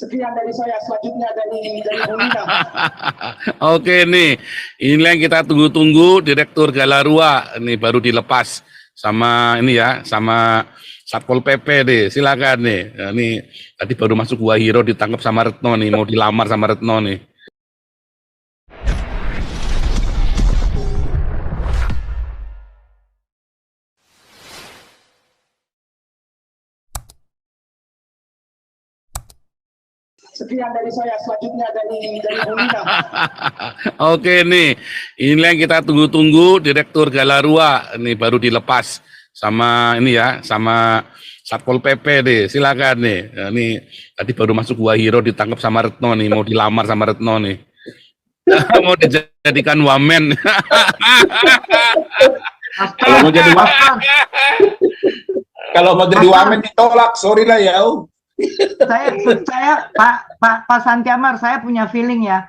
Sekian dari saya, selanjutnya dari Molina. Oke nih, ini yang kita tunggu-tunggu, Direktur Galarua ini baru dilepas sama ini ya, sama Satpol PP deh. Silakan nih. Nah, ini tadi baru masuk Gua Hiro ditangkap sama Retno nih, mau dilamar sama Retno nih. Sekian dari saya, selanjutnya dari Molina. Oke nih, ini yang kita tunggu-tunggu, Direktur Galarua ini baru dilepas sama ini ya, sama Satpol PP deh. Silakan nih. Nah, ini tadi baru masuk Gua Hiro ditangkap sama Retno nih, mau dilamar sama Retno nih. Mau dijadikan wamen. Kalau mau jadi wamen, kalau mau jadi wamen ditolak, sorry lah ya. Saya Pak Santiamar, saya punya feeling ya,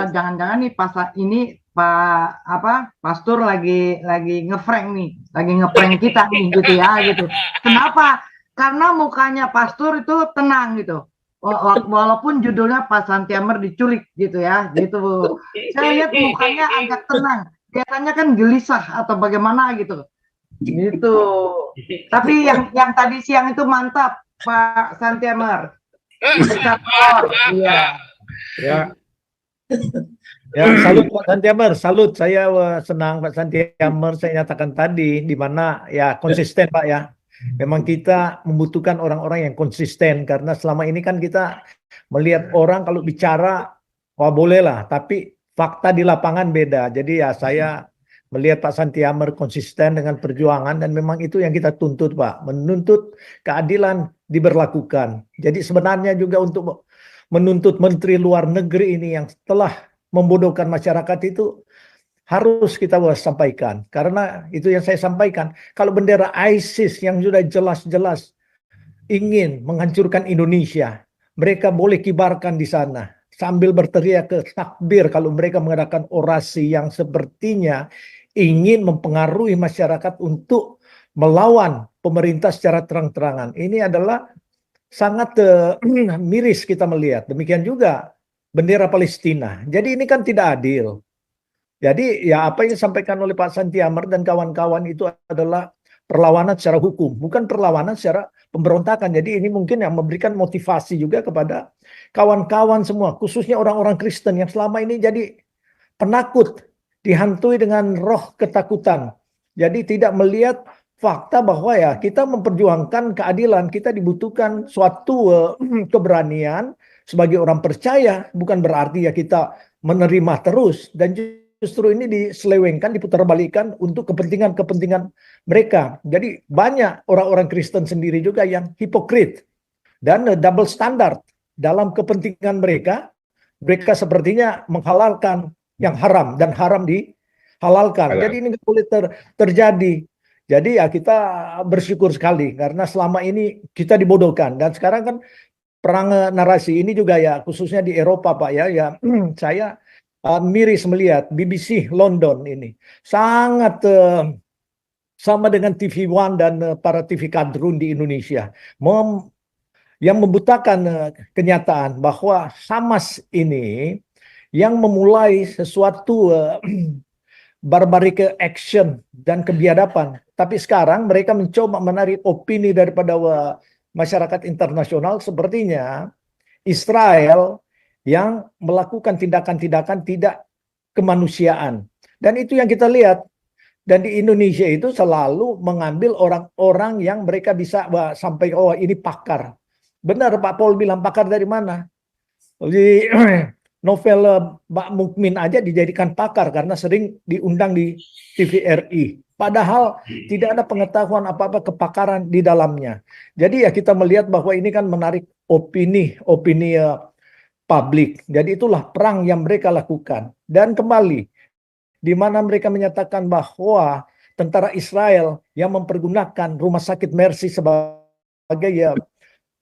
jangan-jangan nih pas ini Pak Pastur lagi ngeprank nih, lagi ngeprank kita nih gitu ya gitu. Kenapa? Karena mukanya Pastur itu tenang gitu, walaupun judulnya Pak Santiamar diculik gitu ya gitu. Saya lihat mukanya agak tenang, biasanya kan gelisah atau bagaimana gitu. Tapi yang tadi siang itu mantap, Pak Santiamar. Iya. Ya, salut Pak Santiamar, salut. Saya senang Pak Santiamar, saya nyatakan tadi di mana ya konsisten Pak ya. Memang kita membutuhkan orang-orang yang konsisten karena selama ini kan kita melihat orang kalau bicara wah boleh lah, tapi fakta di lapangan beda. Jadi ya saya melihat Pak Santiamar konsisten dengan perjuangan dan memang itu yang kita tuntut Pak, menuntut keadilan diberlakukan. Jadi sebenarnya juga untuk menuntut Menteri Luar Negeri ini yang telah membodohkan masyarakat itu harus kita sampaikan. Karena itu yang saya sampaikan, kalau bendera ISIS yang sudah jelas-jelas ingin menghancurkan Indonesia, mereka boleh kibarkan di sana sambil berteriak ke takbir kalau mereka mengadakan orasi yang sepertinya ingin mempengaruhi masyarakat untuk melawan pemerintah secara terang-terangan. Ini adalah sangat miris kita melihat. Demikian juga bendera Palestina. Jadi ini kan tidak adil. Jadi ya apa yang disampaikan oleh Pak Santiamar dan kawan-kawan itu adalah perlawanan secara hukum, bukan perlawanan secara pemberontakan. Jadi ini mungkin yang memberikan motivasi juga kepada kawan-kawan semua, khususnya orang-orang Kristen yang selama ini jadi penakut, dihantui dengan roh ketakutan. Jadi tidak melihat fakta bahwa ya kita memperjuangkan keadilan, kita dibutuhkan suatu keberanian sebagai orang percaya, bukan berarti ya kita menerima terus dan justru ini diselewengkan, diputarbalikkan untuk kepentingan-kepentingan mereka. Jadi banyak orang-orang Kristen sendiri juga yang hipokrit dan double standard dalam kepentingan mereka. Mereka sepertinya menghalalkan yang haram dan haram dihalalkan. Jadi ini nggak boleh terjadi. Jadi ya kita bersyukur sekali karena selama ini kita dibodohkan dan sekarang kan perang narasi ini juga ya khususnya di Eropa Pak ya saya miris melihat BBC London ini sangat sama dengan TV One dan para TV kadrun di Indonesia yang membutakan kenyataan bahwa Hamas ini yang memulai sesuatu barbaric action dan kebiadaban. Tapi sekarang mereka mencoba menarik opini daripada masyarakat internasional sepertinya Israel yang melakukan tindakan-tindakan tidak kemanusiaan. Dan itu yang kita lihat. Dan di Indonesia itu selalu mengambil orang-orang yang mereka bisa sampai oh ini pakar. Benar Pak Paul bilang pakar dari mana? Di novel Mbak Mukmin aja dijadikan pakar karena sering diundang di TVRI. Padahal tidak ada pengetahuan apa-apa kepakaran di dalamnya. Jadi ya kita melihat bahwa ini kan menarik opini publik. Jadi itulah perang yang mereka lakukan. Dan kembali, di mana mereka menyatakan bahwa tentara Israel yang mempergunakan rumah sakit Mercy sebagai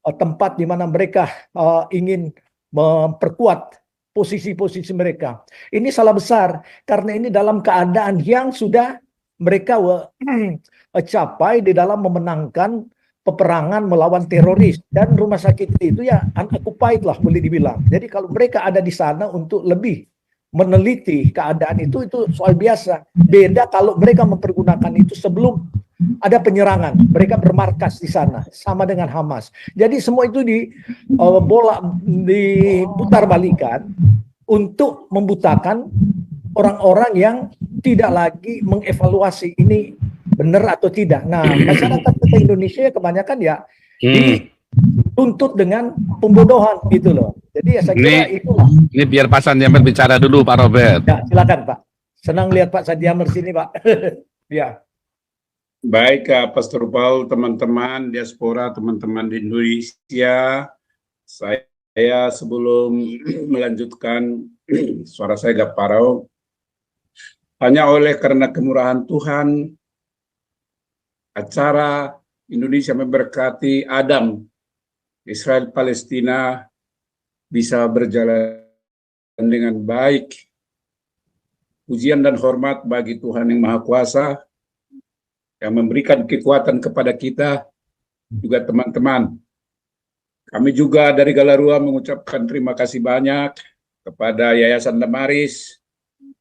tempat di mana mereka ingin memperkuat posisi-posisi mereka. Ini salah besar karena ini dalam keadaan yang sudah mereka capai di dalam memenangkan peperangan melawan teroris, dan rumah sakit itu ya unoccupied lah boleh dibilang. Jadi kalau mereka ada di sana untuk lebih meneliti keadaan itu soal biasa. Beda kalau mereka mempergunakan itu sebelum ada penyerangan, mereka bermarkas di sana sama dengan Hamas. Jadi semua itu diputar balikan untuk membutakan orang-orang yang tidak lagi mengevaluasi ini benar atau tidak. Nah, masyarakat kita Indonesia kebanyakan ya dituntut dengan pembodohan gitu loh. Jadi ya saya kira itulah. Ini biar Pak Santiamer bicara dulu, Pak Robert. Ya, silakan Pak. Senang lihat Pak Santiamer sini Pak. Ya. Baik, Pastor Paul, teman-teman diaspora, teman-teman di Indonesia, saya sebelum melanjutkan suara saya agak parau, hanya oleh karena kemurahan Tuhan, acara Indonesia memberkati Adam, Israel Palestina bisa berjalan dengan baik. Pujian dan hormat bagi Tuhan yang Maha Kuasa, yang memberikan kekuatan kepada kita, juga teman-teman. Kami juga dari Galarua mengucapkan terima kasih banyak kepada Yayasan Damaris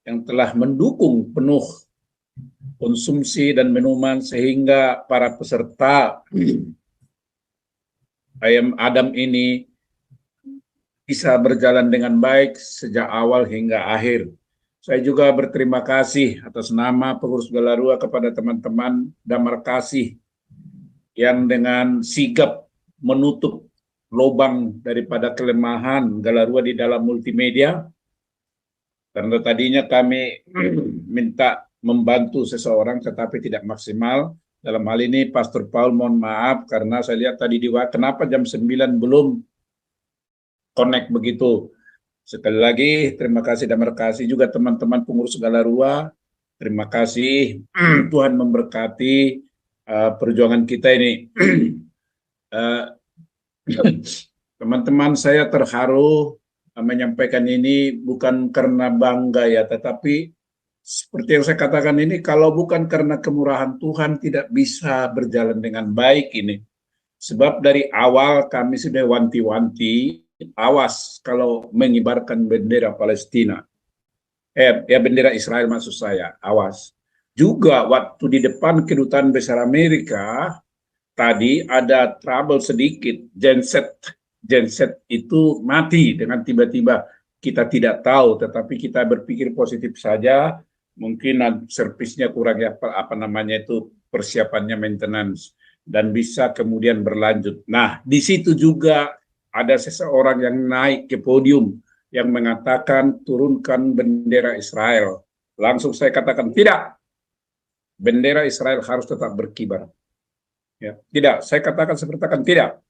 yang telah mendukung penuh konsumsi dan minuman sehingga para peserta ayam Adam ini bisa berjalan dengan baik sejak awal hingga akhir. Saya juga berterima kasih atas nama pengurus Galarua kepada teman-teman Damar Kasih yang dengan sigap menutup lubang daripada kelemahan Galarua di dalam multimedia. Karena tadinya kami minta membantu seseorang tetapi tidak maksimal. Dalam hal ini Pastor Paul mohon maaf karena saya lihat tadi kenapa jam 9 belum connect begitu. Sekali lagi terima kasih dan terima juga teman-teman pengurus Galarua. Terima kasih, Tuhan memberkati perjuangan kita ini. Teman-teman, saya terharu menyampaikan ini bukan karena bangga ya, tetapi seperti yang saya katakan ini, kalau bukan karena kemurahan Tuhan tidak bisa berjalan dengan baik ini. Sebab dari awal kami sudah wanti-wanti, awas kalau mengibarkan bendera Palestina. Bendera Israel maksud saya, awas. Juga waktu di depan kedutaan besar Amerika, tadi ada trouble sedikit, genset itu mati dengan tiba-tiba. Kita tidak tahu, tetapi kita berpikir positif saja. Mungkin servisnya kurang ya, persiapannya maintenance dan bisa kemudian berlanjut. Nah, di situ juga ada seseorang yang naik ke podium yang mengatakan turunkan bendera Israel. Langsung saya katakan tidak. Bendera Israel harus tetap berkibar. Ya, tidak, saya katakan tidak.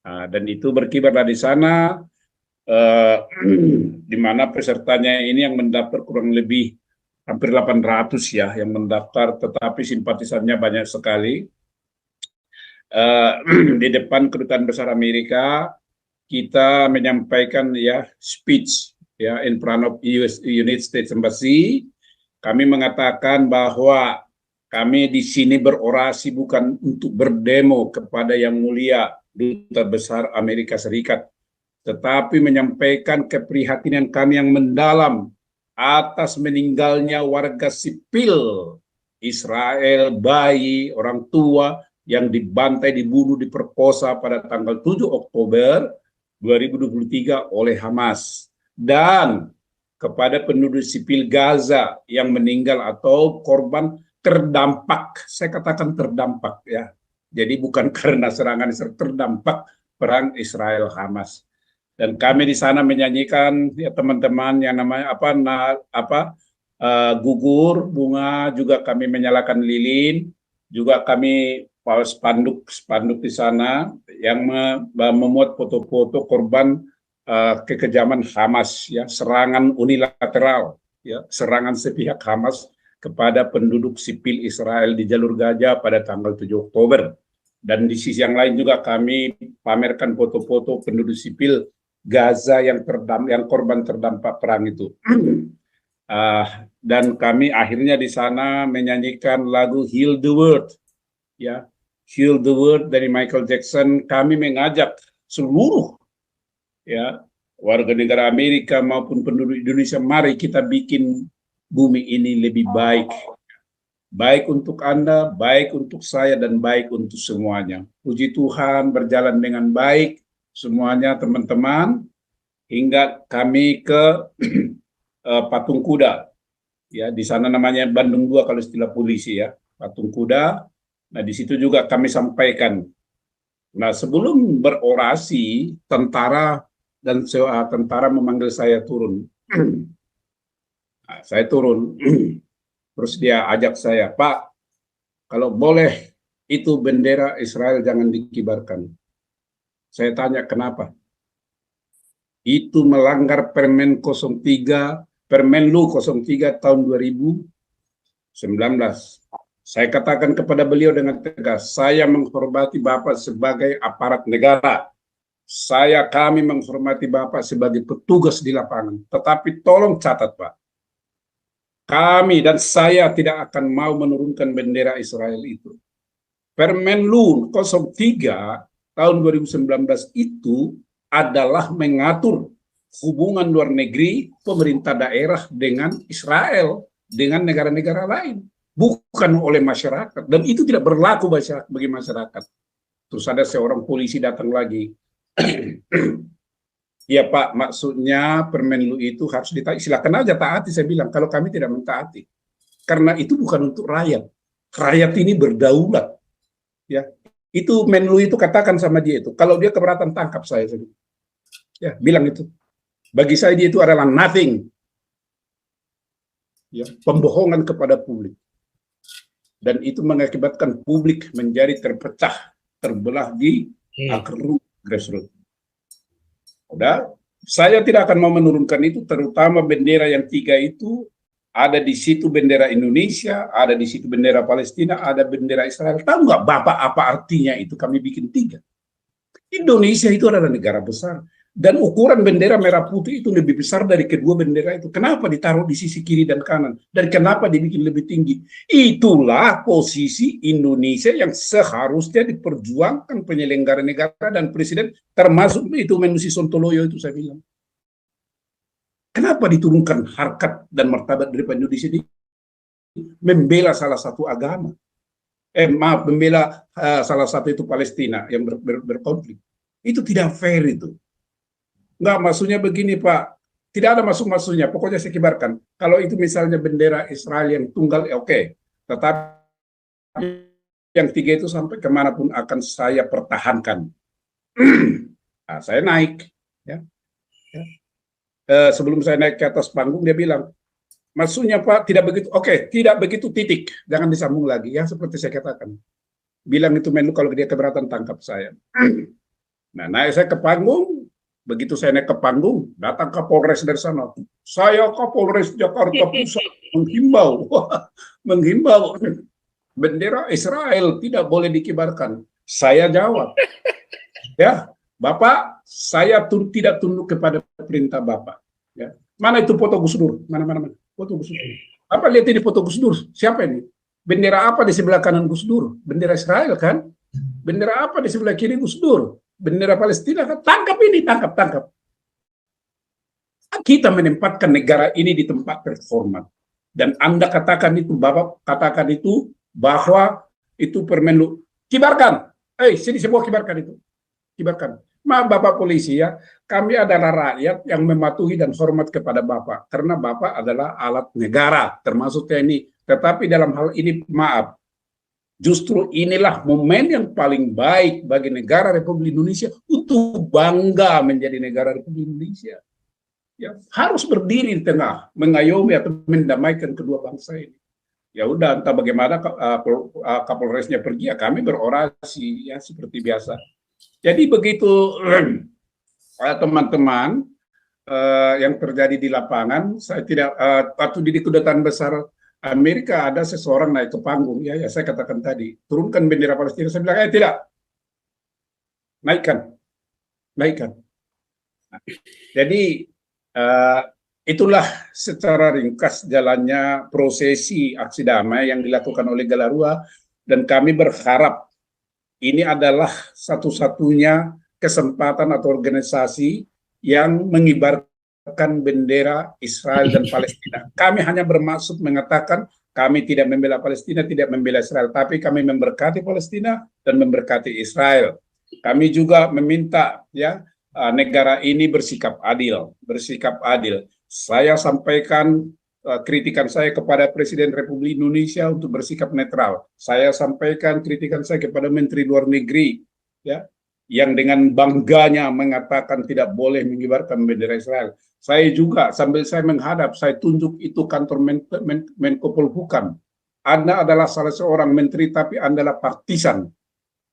Nah, dan itu berkibar di sana, di mana pesertanya ini yang mendaftar kurang lebih hampir 800 ya yang mendaftar, tetapi simpatisannya banyak sekali. Di depan kedutaan besar Amerika kita menyampaikan ya speech ya in front of United States Embassy. Kami mengatakan bahwa kami di sini berorasi bukan untuk berdemo kepada yang mulia Duta Besar Amerika Serikat, tetapi menyampaikan keprihatinan kami yang mendalam atas meninggalnya warga sipil Israel, bayi, orang tua yang dibantai, dibunuh, diperkosa pada tanggal 7 Oktober 2023 oleh Hamas. Dan kepada penduduk sipil Gaza yang meninggal atau korban terdampak, saya katakan terdampak ya. Jadi bukan karena serangan Israel, terdampak perang Israel-Hamas. Dan kami di sana menyanyikan ya teman-teman yang namanya gugur bunga, juga kami menyalakan lilin, juga kami spanduk di sana yang memuat foto-foto korban kekejaman Hamas ya, serangan unilateral ya, serangan sepihak Hamas kepada penduduk sipil Israel di jalur Gaza pada tanggal 7 Oktober. Dan di sisi yang lain juga kami pamerkan foto-foto penduduk sipil Gaza yang korban terdampak perang itu. Dan kami akhirnya di sana menyanyikan lagu Heal the World ya, Heal the World dari Michael Jackson, kami mengajak seluruh ya warga negara Amerika maupun penduduk Indonesia, mari kita bikin bumi ini lebih baik. Baik untuk Anda, baik untuk saya, dan baik untuk semuanya. Puji Tuhan berjalan dengan baik semuanya teman-teman, hingga kami ke Patung Kuda. Ya, di sana namanya Bandung 2 kalau istilah polisi ya, Patung Kuda. Nah, di situ juga kami sampaikan. Nah, sebelum berorasi, tentara memanggil saya turun. Nah, saya turun. Terus dia ajak saya, Pak, kalau boleh itu bendera Israel jangan dikibarkan. Saya tanya kenapa? Itu melanggar Permen 03, Permenlu 03 tahun 2019. Saya katakan kepada beliau dengan tegas, saya menghormati Bapak sebagai aparat negara. Kami menghormati Bapak sebagai petugas di lapangan. Tetapi tolong catat, Pak. Kami dan saya tidak akan mau menurunkan bendera Israel itu. Permenlu 03 tahun 2019 itu adalah mengatur hubungan luar negeri pemerintah daerah dengan Israel, dengan negara-negara lain, bukan oleh masyarakat. Dan itu tidak berlaku bagi masyarakat. Terus ada seorang polisi datang lagi. Ya Pak, maksudnya Permenlu itu harus ditaati. Silakan aja taati, saya bilang. Kalau kami tidak mentaati, karena itu bukan untuk rakyat. Rakyat ini berdaulat. Ya, itu Menlu itu katakan sama dia itu. Kalau dia keberatan tangkap saya. Ya, bilang itu. Bagi saya dia itu adalah nothing. Ya, pembohongan kepada publik. Dan itu mengakibatkan publik menjadi terpecah, terbelah di akar grassroots. Udah, saya tidak akan mau menurunkan itu, terutama bendera yang 3 itu, ada di situ bendera Indonesia, ada di situ bendera Palestina, ada bendera Israel. Tahu nggak Bapak apa artinya itu kami bikin 3? Indonesia itu adalah negara besar, dan ukuran bendera merah putih itu lebih besar dari kedua bendera itu. Kenapa ditaruh di sisi kiri dan kanan? Dan kenapa dibikin lebih tinggi? Itulah posisi Indonesia yang seharusnya diperjuangkan penyelenggara negara dan presiden, termasuk itu Menusi Sontoloyo itu saya bilang. Kenapa diturunkan harkat dan martabat daripada Indonesia ini? Membela salah satu agama. Membela salah satu itu Palestina yang berkonflik. Itu tidak fair itu. Enggak, maksudnya begini Pak, tidak ada maksudnya, pokoknya saya kibarkan. Kalau itu misalnya bendera Israel yang tunggal, oke. Tetapi yang 3 itu sampai kemanapun akan saya pertahankan. Nah, saya naik. Ya. Sebelum saya naik ke atas panggung, dia bilang, maksudnya Pak, tidak begitu, oke, tidak begitu titik, jangan disambung lagi. Ya, seperti saya katakan. Bilang itu Menlu kalau dia keberatan tangkap saya. Nah, naik saya ke panggung. Begitu saya naik ke panggung, datang Kapolres dari sana. Saya Kapolres Jakarta Pusat menghimbau bendera Israel tidak boleh dikibarkan. Saya jawab, ya Bapak, saya tidak tunduk kepada perintah Bapak. Ya. Mana itu foto Gus Dur? Mana foto Gus Dur? Apa lihat ini foto Gus Dur? Siapa ini? Bendera apa di sebelah kanan Gus Dur? Bendera Israel kan? Bendera apa di sebelah kiri Gus Dur? Bendera Palestina kan? Tangkap ini, tangkap. Kita menempatkan negara ini di tempat terhormat. Dan Anda katakan itu, Bapak katakan itu, bahwa itu Permenlu. Kibarkan. Sini semua kibarkan itu. Kibarkan. Maaf Bapak polisi ya, kami adalah rakyat yang mematuhi dan hormat kepada Bapak. Karena Bapak adalah alat negara, termasuk TNI. Tetapi dalam hal ini, maaf, justru inilah momen yang paling baik bagi negara Republik Indonesia untuk bangga menjadi negara Republik Indonesia. Ya, harus berdiri di tengah, mengayomi atau mendamaikan kedua bangsa ini. Ya udah, entah bagaimana Kapolresnya pergi, ya kami berorasi ya seperti biasa. Jadi begitu teman-teman yang terjadi di lapangan, saya tidak waktu di Kedutaan Besar Amerika ada seseorang naik ke panggung, ya saya katakan tadi, turunkan bendera Palestina. Saya bilang, tidak, naikkan. Nah, jadi itulah secara ringkas jalannya prosesi aksi damai yang dilakukan oleh Galarua, dan kami berharap ini adalah satu-satunya kesempatan atau organisasi yang mengibarkan bendera Israel dan Palestina. Kami hanya bermaksud mengatakan kami tidak membela Palestina, tidak membela Israel, tapi kami memberkati Palestina dan memberkati Israel. Kami juga meminta ya negara ini bersikap adil, bersikap adil. Saya sampaikan kritikan saya kepada Presiden Republik Indonesia untuk bersikap netral. Saya sampaikan kritikan saya kepada Menteri Luar Negeri ya yang dengan bangganya mengatakan tidak boleh mengibarkan bendera Israel. Saya juga sambil saya menghadap, saya tunjuk itu kantor Menko Polhukam. Anda adalah salah seorang menteri, tapi Anda adalah partisan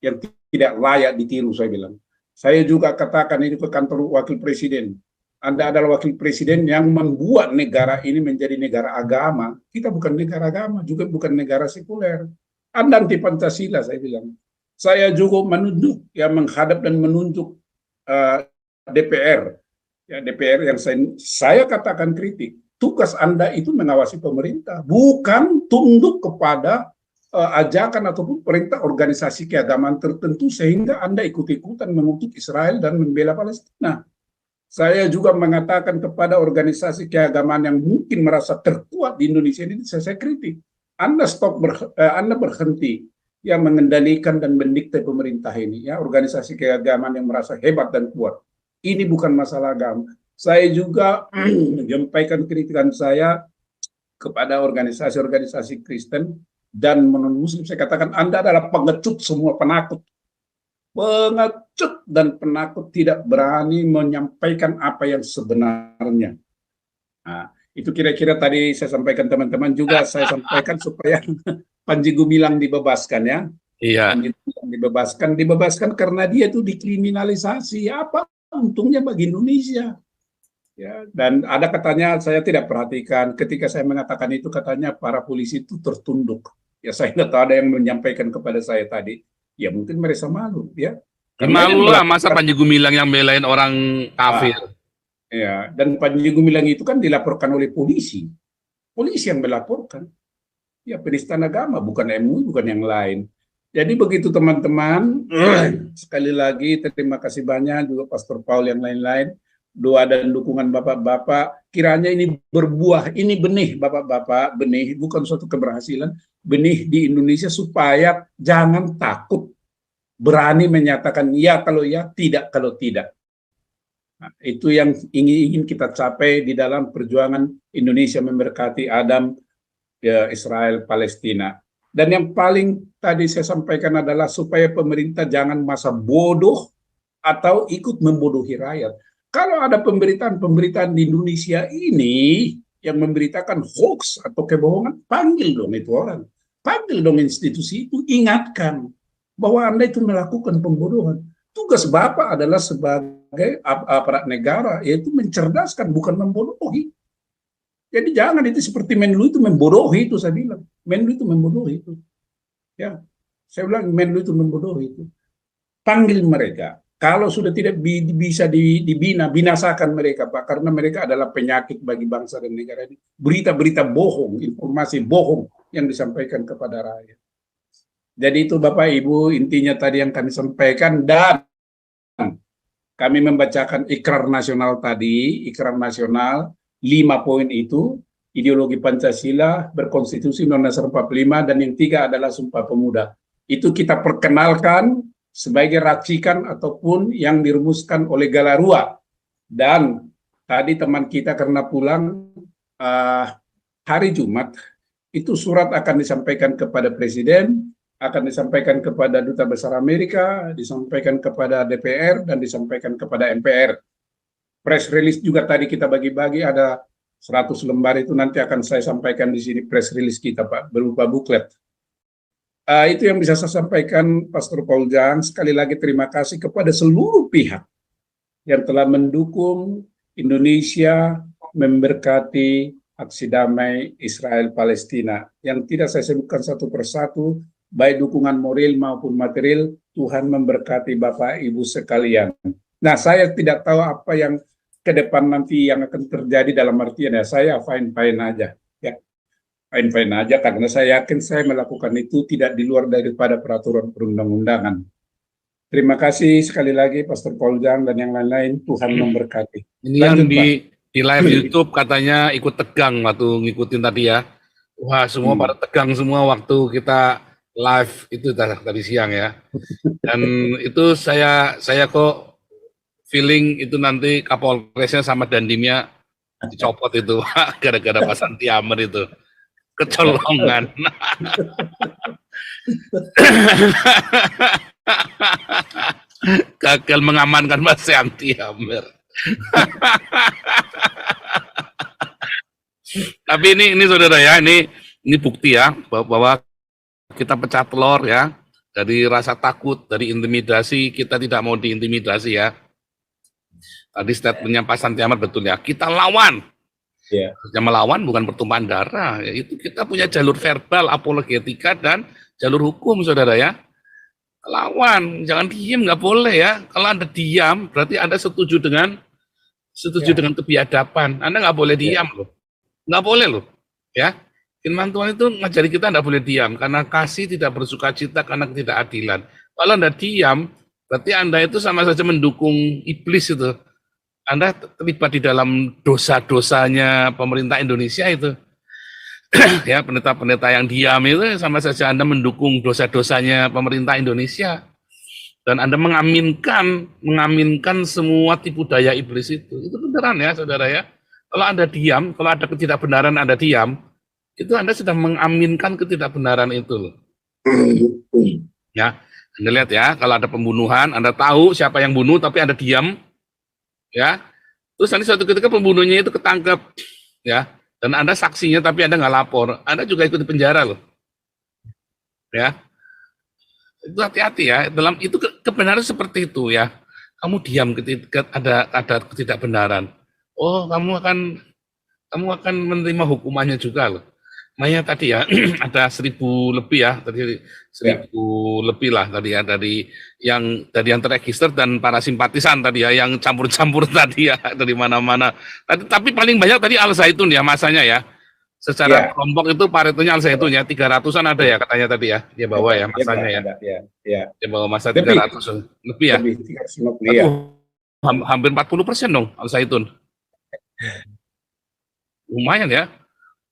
yang tidak layak ditiru, saya bilang. Saya juga katakan ini ke kantor Wakil Presiden. Anda adalah Wakil Presiden yang membuat negara ini menjadi negara agama. Kita bukan negara agama, juga bukan negara sekuler. Anda anti Pancasila, saya bilang. Saya juga menunjuk, ya menghadap dan menunjuk DPR. Ya, DPR yang saya katakan kritik. Tugas Anda itu mengawasi pemerintah, bukan tunduk kepada ajakan ataupun perintah organisasi keagamaan tertentu sehingga Anda ikut-ikutan mengutuk Israel dan membela Palestina. Saya juga mengatakan kepada organisasi keagamaan yang mungkin merasa terkuat di Indonesia ini, saya kritik. Anda Anda berhenti yang mengendalikan dan mendikte pemerintah ini, ya organisasi keagamaan yang merasa hebat dan kuat. Ini bukan masalah agama. Saya juga menyampaikan kritikan saya kepada organisasi-organisasi Kristen dan non-Muslim. Saya katakan Anda adalah pengecut semua, penakut. Pengecut dan penakut tidak berani menyampaikan apa yang sebenarnya. Nah, itu kira-kira tadi saya sampaikan teman-teman juga, saya sampaikan supaya Panji Gumilang dibebaskan ya. Iya. Panji Gumilang dibebaskan karena dia itu dikriminalisasi. Apa untungnya bagi Indonesia? Ya, dan ada katanya saya tidak perhatikan ketika saya mengatakan itu, katanya para polisi itu tertunduk. Ya saya nggak tahu, ada yang menyampaikan kepada saya tadi. Ya mungkin mereka malu ya. Malu lah, masa Panji Gumilang yang belain orang kafir. Ya, dan Panji Gumilang itu kan dilaporkan oleh polisi. Polisi yang melaporkan. Ya, penistaan agama, bukan MUI, bukan yang lain. Jadi begitu teman-teman, sekali lagi terima kasih banyak juga Pastor Paul yang lain-lain, doa dan dukungan Bapak-Bapak, kiranya ini berbuah, ini benih Bapak-Bapak, benih bukan suatu keberhasilan, benih di Indonesia supaya jangan takut, berani menyatakan ya kalau ya, tidak kalau tidak. Nah, itu yang ingin kita capai di dalam perjuangan Indonesia memberkati Adam, ya, Israel, Palestina. Dan yang paling tadi saya sampaikan adalah supaya pemerintah jangan masa bodoh atau ikut membodohi rakyat. Kalau ada pemberitaan di Indonesia ini yang memberitakan hoax atau kebohongan, panggil dong itu orang. Panggil dong institusi itu, ingatkan bahwa Anda itu melakukan pembodohan. Tugas Bapak adalah sebagai aparat negara, yaitu mencerdaskan, bukan membodohi. Jadi jangan itu seperti Menlu itu membodohi itu, saya bilang. Menlu itu membodohi itu. Ya, saya bilang Menlu itu membodohi itu. Panggil mereka. Kalau sudah tidak bisa dibina, binasakan mereka, Pak. Karena mereka adalah penyakit bagi bangsa dan negara ini. Berita-berita bohong, informasi bohong yang disampaikan kepada rakyat. Jadi itu Bapak Ibu intinya tadi yang kami sampaikan, dan kami membacakan ikrar nasional tadi, ikrar nasional 5 poin itu, ideologi Pancasila, berkonstitusi Undang-Undang 45, dan yang 3 adalah Sumpah Pemuda. Itu kita perkenalkan sebagai racikan ataupun yang dirumuskan oleh Galarua. Dan tadi teman kita karena pulang hari Jumat, itu surat akan disampaikan kepada Presiden, akan disampaikan kepada Duta Besar Amerika, disampaikan kepada DPR, dan disampaikan kepada MPR. Press release juga tadi kita bagi-bagi, ada 100 lembar itu nanti akan saya sampaikan di sini press release kita, Pak, berupa buklet. Itu yang bisa saya sampaikan, Pastor Paul Jang. Sekali lagi terima kasih kepada seluruh pihak yang telah mendukung Indonesia memberkati aksi damai Israel-Palestina. Yang tidak saya sebutkan satu persatu, baik dukungan moral maupun material, Tuhan memberkati Bapak Ibu sekalian. Nah, saya tidak tahu apa yang ke depan nanti yang akan terjadi, dalam artian ya saya fine-fine aja. Ya, fine-fine aja karena saya yakin saya melakukan itu tidak di luar daripada peraturan perundang-undangan. Terima kasih sekali lagi Pastor Poljang dan yang lain-lain. Tuhan memberkati. Ini yang Lanjut, di live YouTube katanya ikut tegang waktu ngikutin tadi ya. Wah, semua pada tegang semua waktu kita live itu tadi siang ya. Dan itu saya kok feeling itu nanti Kapolresnya sama Dandimnya dicopot itu gara-gara Pak Santi Amer itu. Kecolongan. Gagal mengamankan Mas Santi Amer. Tapi ini saudara ya, ini bukti ya bahwa kita pecah telur ya, dari rasa takut, dari intimidasi, kita tidak mau diintimidasi ya. Tadi statementnya Pak Santi Amer betul ya, kita lawan. Ya. Yang melawan bukan pertumpahan darah, ya, itu kita punya jalur verbal, apologetika, dan jalur hukum saudara ya. Lawan, jangan diem, nggak boleh ya. Kalau Anda diam, berarti Anda setuju dengan dengan kebiadaban. Anda nggak boleh diam loh, nggak boleh loh, ya. Firman Tuhan itu ngajari kita nggak boleh diam, karena kasih tidak bersukacita karena ketidakadilan. Kalau Anda diam, berarti Anda itu sama saja mendukung iblis itu. Anda terlibat di dalam dosa-dosanya pemerintah Indonesia itu. Ya, pendeta-pendeta yang diam itu sama saja Anda mendukung dosa-dosanya pemerintah Indonesia. Dan Anda mengaminkan semua tipu daya iblis itu. Itu beneran ya, saudara ya. Kalau Anda diam, kalau ada ketidakbenaran Anda diam, itu Anda sudah mengaminkan ketidakbenaran itu loh. Ya, Anda lihat ya, kalau ada pembunuhan, Anda tahu siapa yang bunuh, tapi Anda diam, ya. Terus nanti suatu ketika pembunuhnya itu ketangkep, ya. Dan Anda saksinya tapi Anda nggak lapor, Anda juga ikut di penjara loh. Ya. Itu hati-hati ya, dalam itu kebenaran seperti itu ya. Kamu diam ketika ada ketidakbenaran. Oh, kamu akan menerima hukumannya juga loh. Makanya tadi ya ada 1.000 lebih ya, tadi 1.000 lebih lah tadi ya dari yang terregister dan para simpatisan tadi ya, yang campur-campur tadi ya dari mana-mana. Tapi paling banyak tadi Al Zaitun ya masanya ya. Secara kelompok itu paretonya Al Zaitun ya, 300-an ada ya katanya tadi ya, dia bawa ya masanya ya. Dia bawa masa 300 lebih ya. Lebih 350 ya. Hampir 40% dong Al Zaitun. Lumayan ya.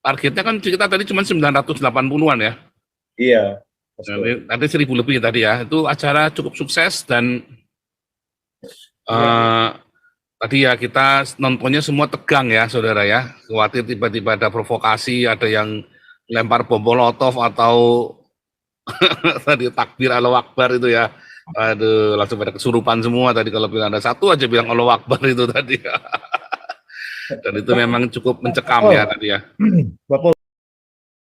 Targetnya kan kita tadi cuma 980-an ya. Iya. Ada 1.000 lebih tadi ya. Itu acara cukup sukses dan tadi ya kita nontonnya semua tegang ya saudara ya. Khawatir tiba-tiba ada provokasi, ada yang lempar bom molotov atau tadi takbir Allahu Akbar itu ya. Aduh, langsung pada kesurupan semua tadi kalau bilang ada satu aja bilang Allahu Akbar itu tadi. Dan itu memang cukup mencekam ya tadi ya. Bapak